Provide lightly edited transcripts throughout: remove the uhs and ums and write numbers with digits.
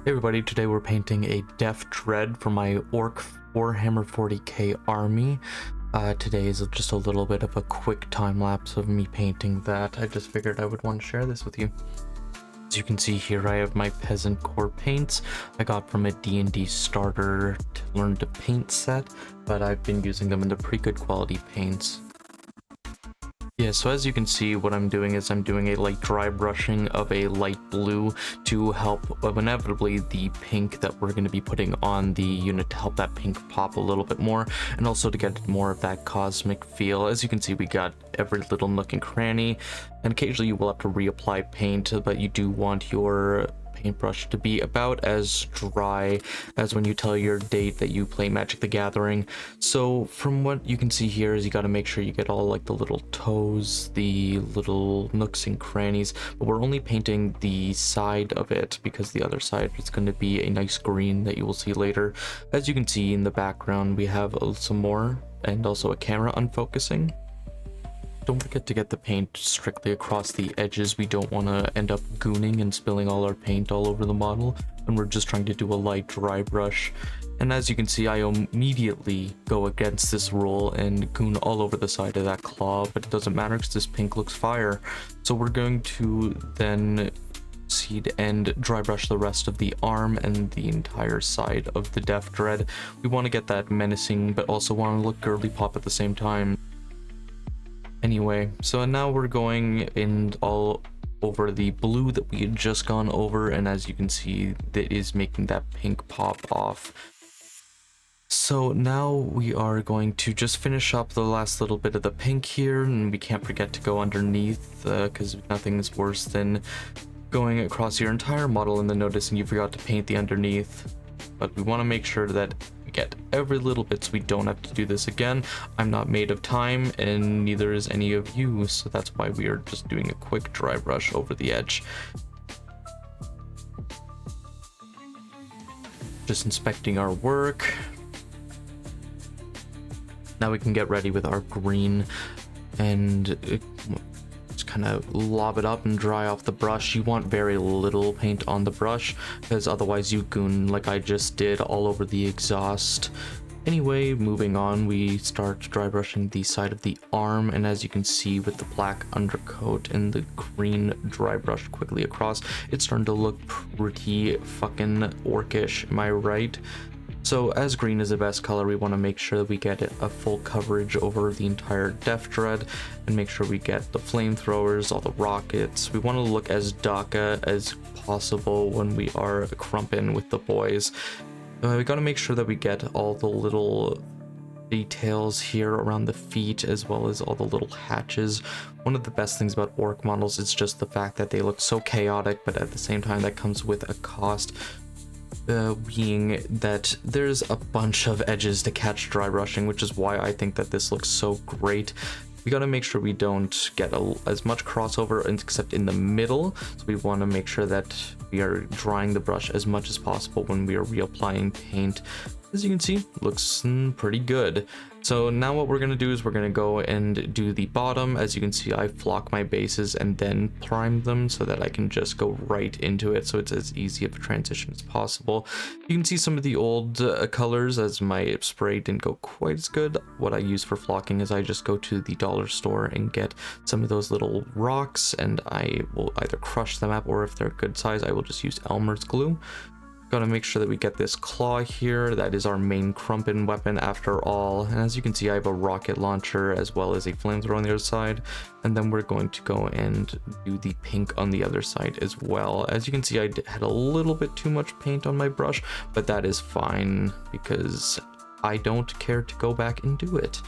Hey everybody, today we're painting a Deff Dread for my Orc Warhammer 40k army. Today is just a little bit of a quick time lapse of me painting that. I just figured I would want to share this with you. As you can see here, I have my Peasant Core paints I got from a D&D starter to learn to paint set, but I've been using them in the pretty good quality paints. Yeah, so as you can see, what I'm doing is I'm doing a light dry brushing of a light blue to help inevitably the pink that we're going to be putting on the unit to help that pink pop a little bit more, and also to get more of that cosmic feel. As you can see, we got every little nook and cranny, and occasionally you will have to reapply paint, but you do want your paintbrush to be about as dry as when you tell your date that you play Magic the Gathering. So from what you can see here is you got to make sure you get all like the little toes, the little nooks and crannies, but we're only painting the side of it because the other side is going to be a nice green that you will see later. As you can see in the background, we have some more and also a camera unfocusing. Don't forget to get the paint strictly across the edges. We don't want to end up gooning and spilling all our paint all over the model, and we're just trying to do a light dry brush. And as you can see, I immediately go against this rule and goon all over the side of that claw, but it doesn't matter because this pink looks fire. So we're going to then seed and dry brush the rest of the arm and the entire side of the Deff Dread. We want to get that menacing, but also want to look girly pop at the same time. Anyway, so now we're going in all over the blue that we had just gone over, and as you can see, that is making that pink pop off. So now we are going to just finish up the last little bit of the pink here, and we can't forget to go underneath, because nothing's worse than going across your entire model and then noticing you forgot to paint the underneath. But we want to make sure that we get every little bit so we don't have to do this again. I'm not made of time, and neither is any of you, so that's why we are just doing a quick dry brush over the edge. Just inspecting our work. Now we can get ready with our green and just kind of lob it up and dry off the brush. You want very little paint on the brush because otherwise you goon like I just did all over the exhaust. Anyway, moving on, we start dry brushing the side of the arm, and as you can see with the black undercoat and the green dry brush quickly across, it's starting to look pretty fucking orcish, am I right? So as green is the best color, we want to make sure that we get a full coverage over the entire Deff Dread and make sure we get the flamethrowers, all the rockets. We want to look as DACA as possible when we are crumping with the boys. We got to make sure that we get all the little details here around the feet as well as all the little hatches. One of the best things about orc models is just the fact that they look so chaotic, but at the same time that comes with a cost. Being that there's a bunch of edges to catch dry brushing, which is why I think that this looks so great. We gotta make sure we don't get as much crossover except in the middle, so we want to make sure that we are drying the brush as much as possible when we are reapplying paint. As you can see, looks pretty good. So now what we're going to do is we're going to go and do the bottom. As you can see, I flock my bases and then prime them so that I can just go right into it, so it's as easy of a transition as possible. You can see some of the old colors as my spray didn't go quite as good. What I use for flocking is I just go to the dollar store and get some of those little rocks, and I will either crush them up, or if they're good size, I will just use Elmer's glue. Gotta make sure that we get this claw here. That is our main crumpin weapon after all. And as you can see, I have a rocket launcher as well as a flamethrower on the other side. And then we're going to go and do the pink on the other side as well. As you can see, I had a little bit too much paint on my brush, but that is fine because I don't care to go back and do it.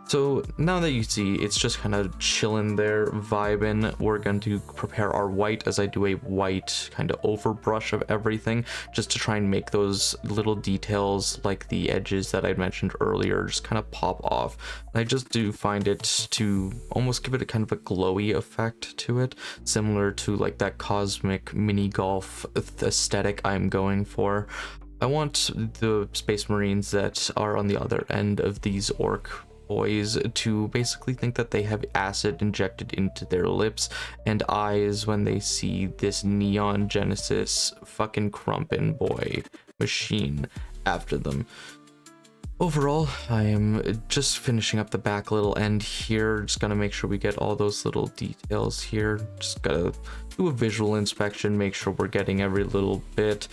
So now that you see it's just kind of chilling there, vibing, we're going to prepare our white as I do a white kind of overbrush of everything just to try and make those little details like the edges that I mentioned earlier just kind of pop off. And I just do find it to almost give it a kind of a glowy effect to it, similar to like that cosmic mini golf aesthetic I'm going for. I want the Space Marines that are on the other end of these orc boys to basically think that they have acid injected into their lips and eyes when they see this Neon Genesis fucking Crumpin boy machine after them. Overall, I am just finishing up the back little end here. Just gonna make sure we get all those little details here. Just gotta do a visual inspection, make sure we're getting every little bit.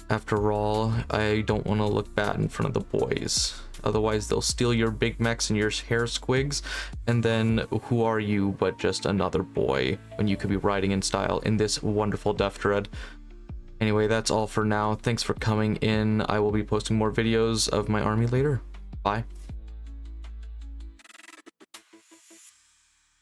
After all, I don't want to look bad in front of the boys. Otherwise, they'll steal your Big Macs and your hair squigs. And then who are you but just another boy when you could be riding in style in this wonderful Deff Dread? Anyway, that's all for now. Thanks for coming in. I will be posting more videos of my army later. Bye.